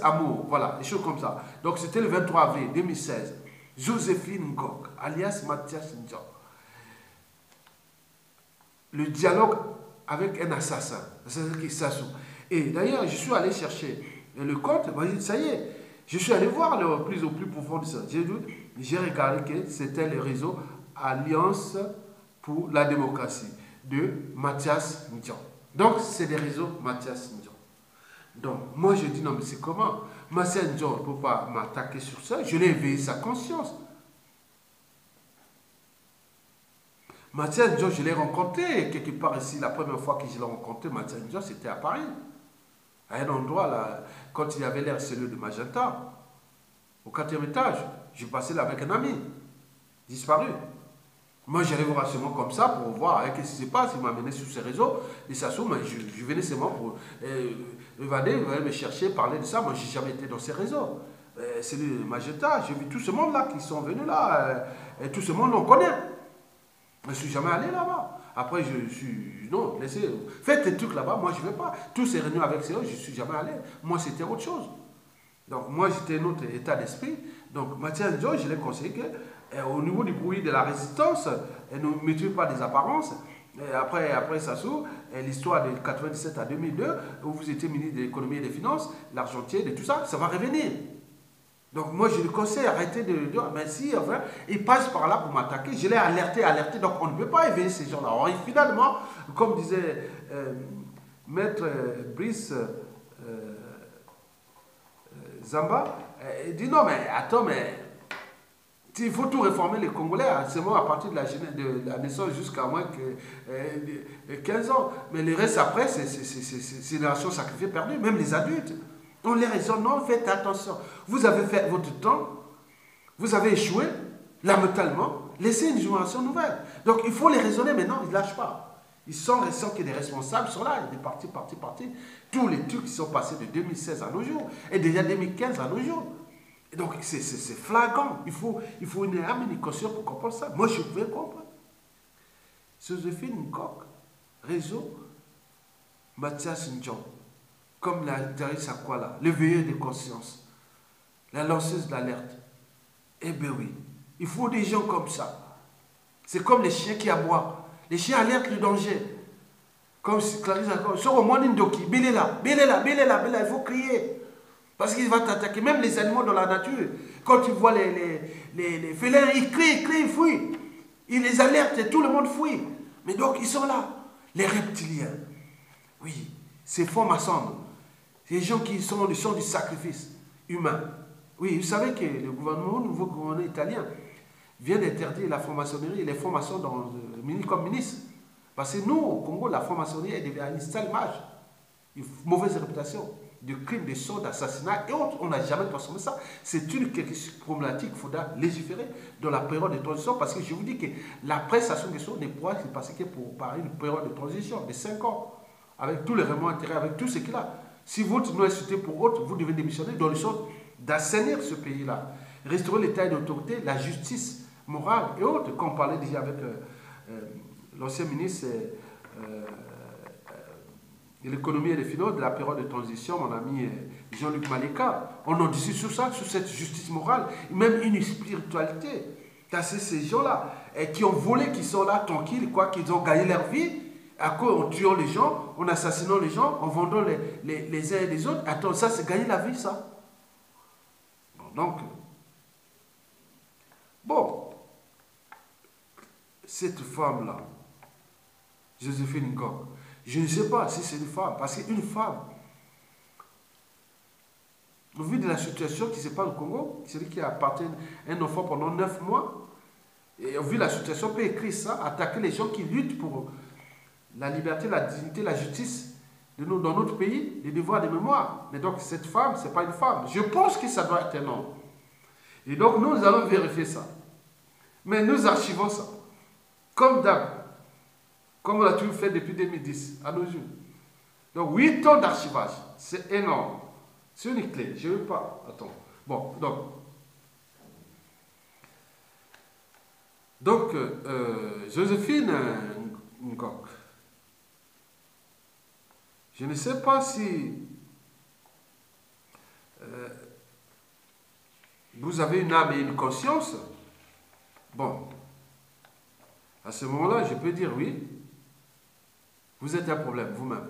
S1: Amour, voilà, des choses comme ça. Donc c'était le 23 avril 2016. Joséphine Ngok, alias Mathias Ndjan. Le dialogue avec un assassin, qui s'assout. Et d'ailleurs, je suis allé chercher le compte, ça y est. Je suis allé voir le plus au plus profond de ça. J'ai regardé que c'était le réseau Alliance pour la démocratie de Mathias Ndjan. Donc, c'est des réseaux Mathias Ndjan. Donc, moi, je dis non, mais c'est comment? Mathias Ndjan ne peut pas m'attaquer sur ça. Je l'ai éveillé sa conscience. Mathias Ndjan, je l'ai rencontré quelque part ici. La première fois que je l'ai rencontré, Mathias Ndjan, c'était à Paris. À un endroit, là, quand il y avait l'air cellule de Magenta, au 4e étage, je passais là avec un ami, disparu. Moi, j'allais voir seulement comme ça pour voir qu'est-ce qui se passe. Il m'a amené sur ces réseaux, et ça s'ouvre, je venais seulement pour évader, me chercher, parler de ça. Moi, je n'ai jamais été dans ces réseaux. Cellule de Magenta, j'ai vu tout ce monde-là qui sont venus là, et tout ce monde, on connaît. Je ne suis jamais allé là-bas. Après, je suis... Non, laissez... Faites des trucs là-bas, moi je ne vais pas. Tous ces réunions avec ces autres, je ne suis jamais allé. Moi, c'était autre chose. Donc, moi, j'étais un autre état d'esprit. Donc, Mathias Ndjan, je l'ai conseillé qu'au niveau du bruit de la résistance, ne mettez pas des apparences. Et après ça s'ouvre, l'histoire de 97 à 2002, où vous étiez ministre de l'économie et des finances, l'argentier, de tout ça, ça va revenir. Donc moi je lui conseille arrêter de dire, mais si enfin, il passe par là pour m'attaquer, je l'ai alerté, donc on ne peut pas éveiller ces gens-là. Et finalement, comme disait Maître Brice Zamba, il dit non mais attends, mais il faut tout réformer les Congolais, seulement à partir de la naissance jusqu'à moins que 15 ans. Mais le reste après, c'est une nation sacrifiée perdue, même les adultes. On les raisonne, non, faites attention. Vous avez fait votre temps, vous avez échoué, lamentalement, laissez une génération nouvelle. Donc il faut les raisonner, mais non, ils ne lâchent pas. Ils sont que des responsables sont là, des partis. Tous les trucs qui sont passés de 2016 à nos jours, et déjà 2015 à nos jours. Et donc c'est flagrant. Il faut une âme et une conscience pour comprendre ça. Moi je pouvais comprendre. Joséphine Nkok, réseau, Mathias Ndjon, comme la Darissa Kwala, le veilleur de conscience, la lanceuse d'alerte. Eh bien oui, il faut des gens comme ça. C'est comme les chiens qui aboient. Les chiens alertent le danger. Comme Clarisse a dit, sur au moins Ndoki, Béléla, il faut crier. Parce qu'il va t'attaquer. Même les animaux dans la nature, quand tu vois les félins, ils crient, ils fuient. Ils les alertent et tout le monde fuit. Mais donc ils sont là. Les reptiliens. Oui, c'est francs-maçons. C'est les gens qui sont du sacrifice humain. Oui, vous savez que le nouveau gouvernement italien vient d'interdire la franc-maçonnerie et les francs-maçons comme ministre. Parce que nous, au Congo, la franc-maçonnerie est une sale image, une mauvaise réputation, de crimes, de sauts, d'assassinats et autres. On n'a jamais transformé ça. C'est une problématique qu'il faudra légiférer dans la période de transition parce que je vous dis que la prestation des sauts ne pourra se passer que par une période de transition de 5 ans, avec tous les remords intérêts, avec tout ce qu'il a. Si votre nom est cité pour autre, vous devez démissionner dans le sens d'assainir ce pays-là, restaurer l'état d'autorité, la justice morale et autres, comme on parlait déjà avec l'ancien ministre de l'économie et des finances de la période de transition, mon ami Jean-Luc Maleka. On en discute sur ça, sur cette justice morale, même une spiritualité. Car c'est ces gens-là qui ont volé, qui sont là tranquilles, quoi, qu'ils ont gagné leur vie, à quoi en tuant les gens, en assassinant les gens, en vendant les uns et les autres. Attends, ça c'est gagner la vie, ça. Donc, bon, cette femme-là, Joséphine Nkok, je ne sais pas si c'est une femme, parce qu'une femme, au vu de la situation qui se passe au Congo, celui qui appartient à un enfant pendant 9 mois, et au vu de la situation, peut écrire ça, attaquer les gens qui luttent pour la liberté, la dignité, la justice dans notre pays, les devoirs de mémoire. Mais donc, cette femme, ce n'est pas une femme. Je pense que ça doit être un homme. Et donc, nous allons vérifier ça. Mais nous archivons ça. Comme d'hab. Comme on l'a toujours fait depuis 2010, à nos jours. Donc, 8 ans d'archivage. C'est énorme. C'est une clé. Je ne veux pas. Attends. Bon, donc Joséphine Nkok. Je ne sais pas si vous avez une âme et une conscience. Bon, à ce moment-là, je peux dire oui. Vous êtes un problème vous-même.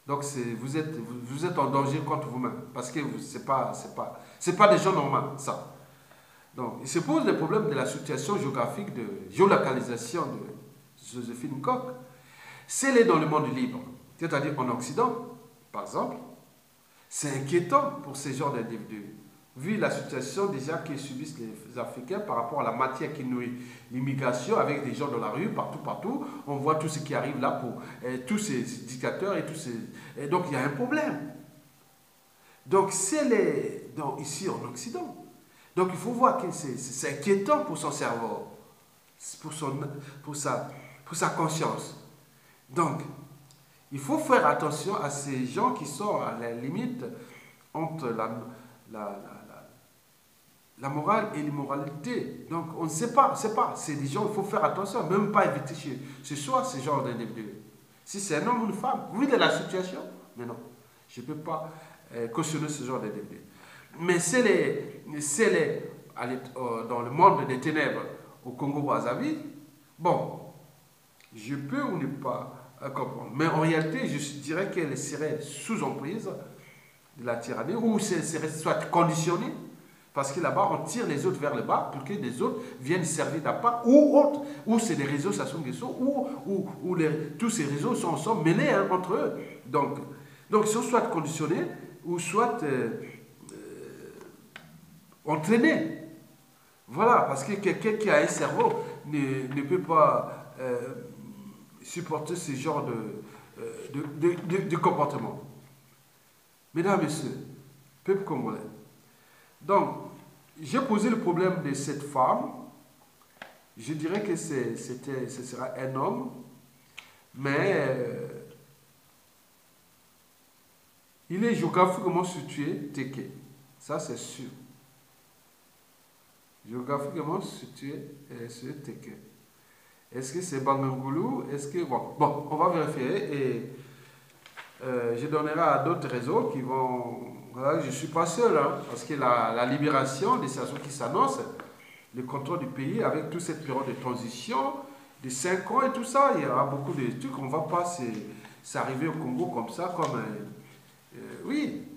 S1: Donc vous êtes en danger contre vous-même. Parce que c'est pas des gens normaux, ça. Donc, il se pose le problème de la situation géographique, de géolocalisation de Joséphine Nkok. Si elle est dans le monde libre, c'est-à-dire en Occident, par exemple, c'est inquiétant pour ces genres d'individus. Vu la situation déjà que subissent les Africains par rapport à la matière qui nourrit l'immigration, avec des gens dans la rue, partout, on voit tout ce qui arrive là pour tous ces dictateurs et tous ces... Et donc il y a un problème. Donc si elle est ici en Occident, donc il faut voir que c'est inquiétant pour son cerveau, pour sa conscience. Donc, il faut faire attention à ces gens qui sont à la limite entre la morale et l'immoralité. Donc, on ne sait pas, c'est des gens, il faut faire attention, même pas éviter chez soi ce genre d'individu. Si c'est un homme ou une femme, vu de la situation, mais non, je ne peux pas cautionner ce genre d'individu. Mais si elle est dans le monde des ténèbres au Congo-Brazzaville, bon, je peux ou ne pas comprendre. Mais en réalité, je dirais qu'elle serait sous emprise de la tyrannie, ou elle serait soit conditionnée Parce que là-bas, on tire les autres vers le bas pour que les autres viennent servir d'appât ou autre, ou c'est des réseaux Sassou Nguesso, ou tous ces réseaux sont mêlés hein, entre eux. Donc, ils sont soit conditionnés ou soit entraînés. Voilà, parce que quelqu'un qui a un cerveau ne peut pas supporter ce genre de comportement. Mesdames, Messieurs, peuple congolais. Donc, j'ai posé le problème de cette femme. Je dirais que ce sera un homme, mais il est géographiquement situé Teke. Ça, c'est sûr. Géographiquement situé sur Teke. Est-ce que c'est Bangangoulou? Est-ce que... Bon, on va vérifier et je donnerai à d'autres réseaux qui vont... Voilà, je ne suis pas seul, hein, parce que la libération des Sassou qui s'annonce, le contrôle du pays avec toute cette période de transition, de 5 ans et tout ça, il y aura beaucoup de trucs, on ne va pas s'arriver au Congo comme ça, comme... oui,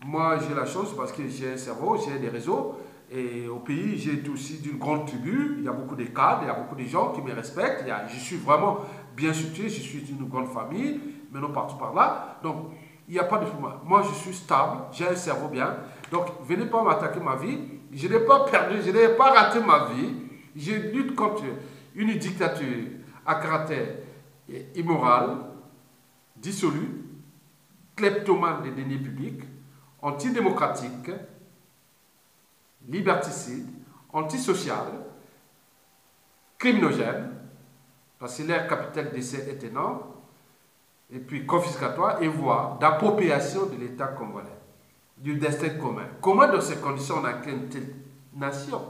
S1: moi j'ai la chance parce que j'ai un cerveau, j'ai des réseaux, et au pays j'ai aussi d'une grande tribu, il y a beaucoup de cadres, il y a beaucoup de gens qui me respectent, je suis vraiment bien situé, je suis d'une grande famille, maintenant partout par là, donc... Il n'y a pas de problème. Moi, je suis stable, j'ai un cerveau bien. Donc, venez pas m'attaquer ma vie. Je n'ai pas perdu, je n'ai pas raté ma vie. Je lutte contre une dictature à caractère immoral, dissolu, kleptomane des deniers publics, antidémocratique, liberticide, antisocial, criminogène, parce que leur capital d'essai est énorme, et puis confiscatoire et voie d'appropriation de l'État congolais, du destin commun. Comment dans ces conditions on a qu'une telle nation,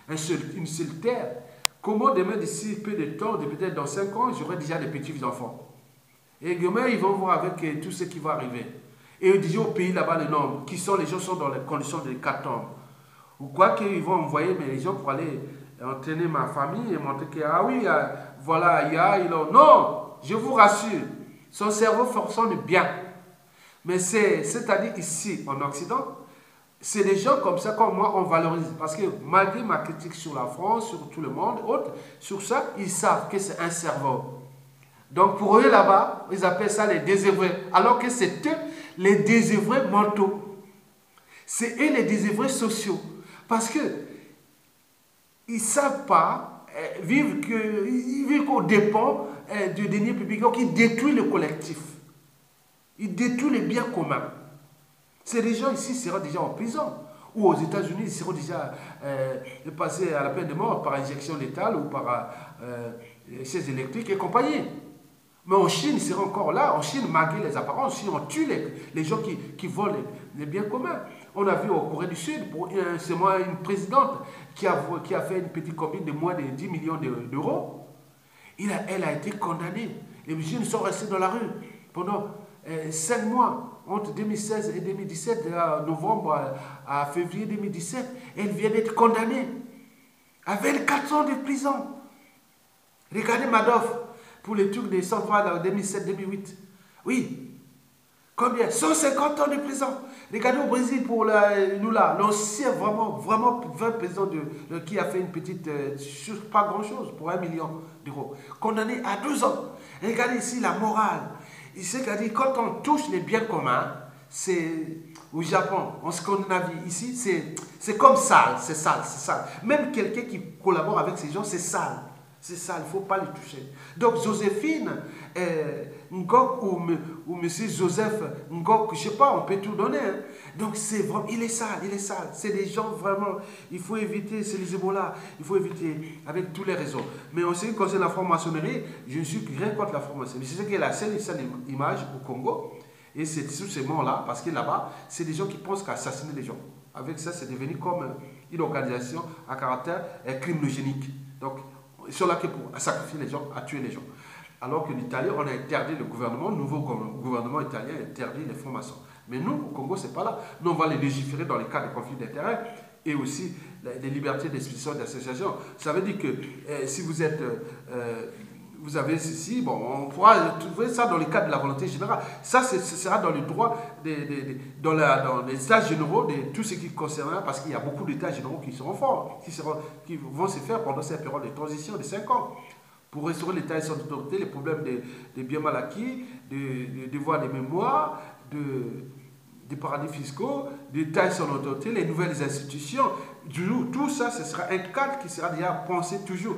S1: une seule terre? Comment demain, d'ici peu de temps, peut-être dans 5 ans, j'aurai déjà des petits-enfants? Et demain, ils vont voir avec tout ce qui va arriver. Et déjà au pays là-bas, le nombre, qui sont les gens sont dans les conditions de l'hécatombe. Ou quoi qu'ils vont envoyer mes gens pour aller entraîner ma famille et montrer que, ah oui, voilà, il y a... Non, je vous rassure. Son cerveau fonctionne bien. Mais c'est-à-dire ici, en Occident, c'est des gens comme ça, comme moi, on valorise. Parce que malgré ma critique sur la France, sur tout le monde, autre, sur ça, ils savent que c'est un cerveau. Donc pour eux là-bas, ils appellent ça les désœuvrés. Alors que c'est eux les désœuvrés mentaux. C'est eux les désœuvrés sociaux. Parce que ils ne savent pas vivre qu'aux dépens du denier public. Donc, il détruit le collectif. Il détruit les biens communs. Ces gens ici seront déjà en prison. Ou aux États-Unis, ils seront déjà passés à la peine de mort par injection létale ou par chaise électrique et compagnie. Mais en Chine, ils seront encore là. En Chine, malgré les apparences, en Chine, on tue les gens qui volent les biens communs. On a vu en Corée du Sud, c'est moi une présidente qui a fait une petite combine de moins de 10 millions d'euros. Elle a été condamnée. Les jeunes sont restés dans la rue pendant 5 mois, entre 2016 et 2017, de novembre à février 2017. Elle vient d'être condamnée à 24 ans de prison. Regardez Madoff pour les trucs des centrales en 2007-2008. Oui. Combien? 150 ans de prison. Regardez au Brésil pour Lula, l'ancien vraiment président qui a fait une petite, pas grand chose, pour 1 million d'euros. Condamné à 12 ans. Regardez ici la morale. Il sait qu'à dire, quand on touche les biens communs, c'est au Japon, en Scandinavie, ici, c'est comme sale, c'est sale, c'est sale. Même quelqu'un qui collabore avec ces gens, c'est sale. C'est ça, il ne faut pas les toucher. Donc Joséphine Ngok ou monsieur Joseph Ngok, je ne sais pas, on peut tout donner. Hein. Donc c'est vraiment, il est sale, il est sale. C'est des gens vraiment, il faut éviter, c'est les Ebola, il faut éviter avec tous les réseaux. Mais en ce qui concerne la franc-maçonnerie, je ne suis rien contre la franc-maçonnerie. C'est ce qui est la seule image au Congo. Et c'est sous ces mots-là, parce que là-bas, c'est des gens qui pensent qu'à assassiner les gens. Avec ça, c'est devenu comme une organisation à caractère criminogénique. Donc, ils sont là que pour sacrifier les gens, à tuer les gens. Alors que l'Italie, on a interdit le gouvernement, le nouveau gouvernement italien a interdit les francs-maçons. Mais nous, au Congo, ce n'est pas là. Nous, on va les légiférer dans les cas de conflit d'intérêts et aussi les libertés d'expression et d'association. Ça veut dire que si vous vous avez ceci, bon, on pourra trouver ça dans le cadre de la volonté générale. Ça, ce sera dans le droit, dans les états généraux de tout ce qui concernera, parce qu'il y a beaucoup d'états généraux qui seront forts, qui vont se faire pendant cette période de transition de 5 ans. Pour restaurer l'état et son autorité, les problèmes des biens mal acquis, des devoirs de mémoire, des paradis fiscaux, d'état et son autorité, les nouvelles institutions, tout ça, ce sera un cadre qui sera déjà pensé toujours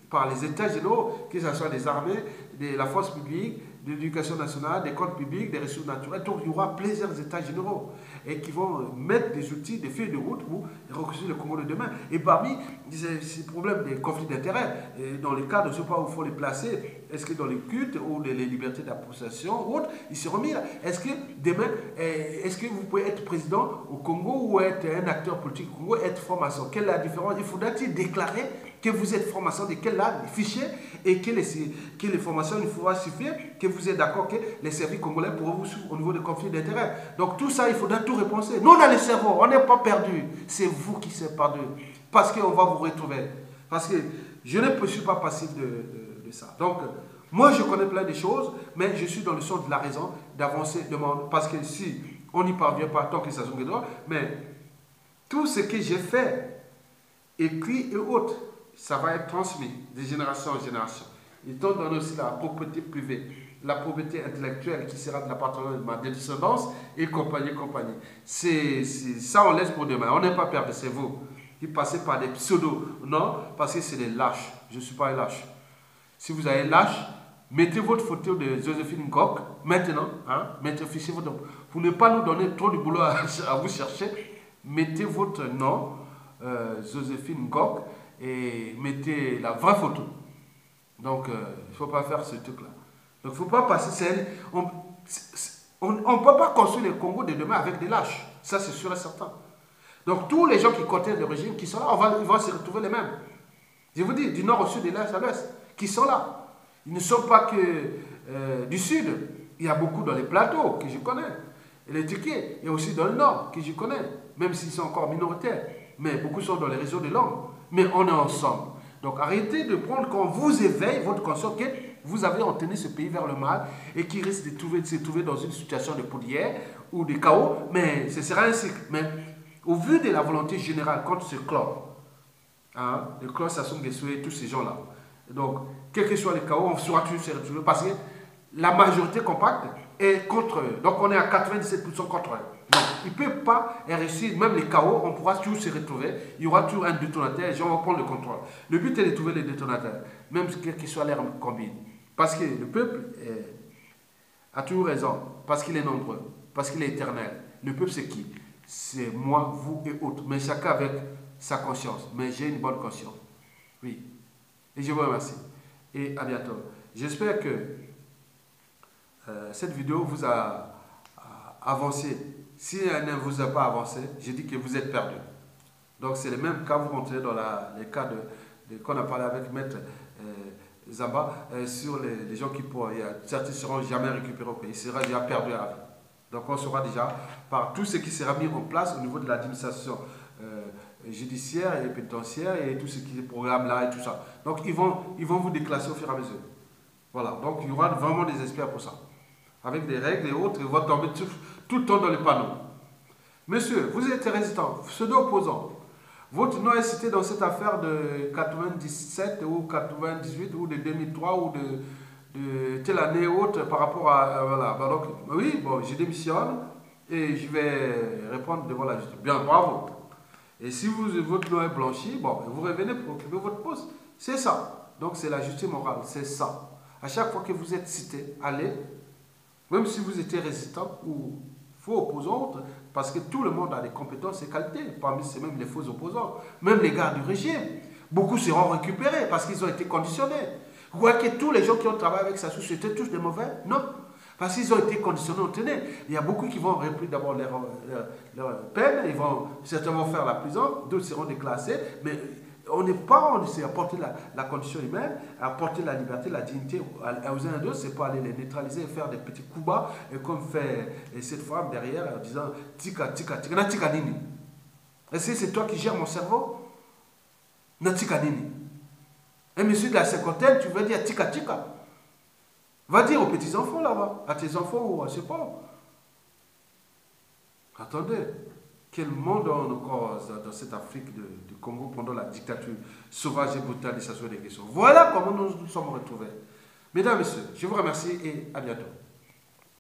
S1: par les États généraux, que ce soit des armées, de la force publique, de l'éducation nationale, des comptes publics, des ressources naturelles. Donc il y aura plusieurs États généraux et qui vont mettre des outils, des feuilles de route pour reconstruire le Congo de demain. Et parmi ces problèmes des conflits d'intérêts, dans les cas de ce pas où il faut les placer, est-ce que dans les cultes ou les libertés d'association ou autres, ils seront mis là. Est-ce que demain, est-ce que vous pouvez être président au Congo ou être un acteur politique au Congo, être franc-maçon? Quelle est la différence? Il faudra-t-il déclarer que vous êtes franc-maçon, de quel fichier, et que les formations, il faudra suffire que vous êtes d'accord que les services congolais pourront vous suivre au niveau des conflits d'intérêts. Donc tout ça, il faudra tout repenser. Nous, on a le cerveau, on n'est pas perdu. C'est vous qui êtes perdu. Parce qu'on va vous retrouver. Parce que je ne suis pas passif de ça. Donc, moi, je connais plein de choses, mais je suis dans le sens de la raison, d'avancer, parce que si on n'y parvient pas, tant que ça se droit, mais tout ce que j'ai fait, écrit et autres, ça va être transmis de génération en génération. Ils t'ont donné aussi la propriété privée, la propriété intellectuelle qui sera de l'appartenance de ma descendance et compagnie. Ça, on laisse pour demain. On n'est pas perdu, c'est vous qui passez par des pseudos. Non, parce que c'est des lâches. Je ne suis pas un lâche. Si vous avez lâche, mettez votre photo de Joséphine Gok maintenant. Fichez votre nom. Pour ne pas nous donner trop de boulot à vous chercher, mettez votre nom, Joséphine Gok, et mettez la vraie photo. Donc, il ne faut pas faire ce truc-là. Donc, il ne faut pas passer. On ne peut pas construire le Congo de demain avec des lâches. Ça, c'est sûr et certain. Donc, tous les gens qui contestent le régime, qui sont là, ils vont se retrouver les mêmes. Je vous dis, du nord au sud, de l'est à l'ouest, qui sont là. Ils ne sont pas que du sud. Il y a beaucoup dans les plateaux que je connais. Et les Tiquiers, il y a aussi dans le nord que je connais, même s'ils sont encore minoritaires. Mais beaucoup sont dans les réseaux de langue. Mais on est ensemble. Donc arrêtez de prendre quand vous éveille votre conscience que vous avez entraîné ce pays vers le mal et qui risque de se trouver dans une situation de poudrière ou de chaos. Mais ce sera un cycle. Mais au vu de la volonté générale contre ce clan, le clan Sassou Nguesso et tous ces gens-là, donc quel que soit le chaos, on sera toujours se retrouver parce que la majorité compacte est contre eux. Donc on est à 97% contre eux. Donc ils ne peuvent pas réussir, même les chaos, on pourra toujours se retrouver. Il y aura toujours un détonateur et les gens vont prendre le contrôle. Le but est de trouver les détonateurs, même quel que soit leur combine. Parce que le peuple a toujours raison, parce qu'il est nombreux, parce qu'il est éternel. Le peuple c'est qui? C'est moi, vous et autres. Mais chacun avec sa conscience. Mais j'ai une bonne conscience. Oui. Et je vous remercie. Et à bientôt. J'espère que cette vidéo vous a avancé. Si elle ne vous a pas avancé, je dis que vous êtes perdu. Donc c'est le même cas, vous rentrez dans les cas qu'on a parlé avec Maître Zamba sur les gens qui pourront, certains ne seront jamais récupérés au pays, ils seront déjà perdus à la vie. Donc on saura déjà par tout ce qui sera mis en place au niveau de l'administration judiciaire et pénitentiaire et tout ce qui est programme là et tout ça. Donc ils vont vous déclasser au fur et à mesure. Voilà, donc il y aura vraiment des experts pour ça. Avec des règles et autres, ils vont tomber tout le temps dans les panneaux. Monsieur, vous êtes résistant, pseudo-opposant. Votre nom est cité dans cette affaire de 97 ou 98 ou de 2003 ou de telle année ou autre par rapport à... voilà. Donc, oui, bon, je démissionne et je vais répondre devant la justice. Bien, bravo. Et si votre nom est blanchi, bon, vous revenez pour occuper votre poste. C'est ça. Donc, c'est la justice morale. C'est ça. À chaque fois que vous êtes cité, allez, même si vous étiez résistant ou faux opposant, parce que tout le monde a des compétences et qualités, parmi ces même les faux opposants, même les gars du régime, beaucoup seront récupérés parce qu'ils ont été conditionnés. Vous voyez que tous les gens qui ont travaillé avec Sassou, c'était tous des mauvais? Non. Parce qu'ils ont été conditionnés au tenez. Il y a beaucoup qui vont remplir d'abord leur peine, certains vont faire la prison, d'autres seront déclassés, mais on s'est apporté la condition humaine, apporter la liberté, la dignité aux uns et aux autres, c'est pas aller les neutraliser et faire des petits coups bas, et comme fait cette femme derrière en disant tika, tika, tika, na tika nini. Est-ce que c'est toi qui gères mon cerveau? Na tika nini. Un monsieur de la cinquantaine, tu veux dire tika tika. Va dire aux petits-enfants là-bas, à tes enfants ou je sais pas. Attendez, quel monde on cause dans cette Afrique du Congo pendant la dictature sauvage et brutale des Sassou Nguesso. Voilà comment nous nous sommes retrouvés. Mesdames, Messieurs, je vous remercie et à bientôt.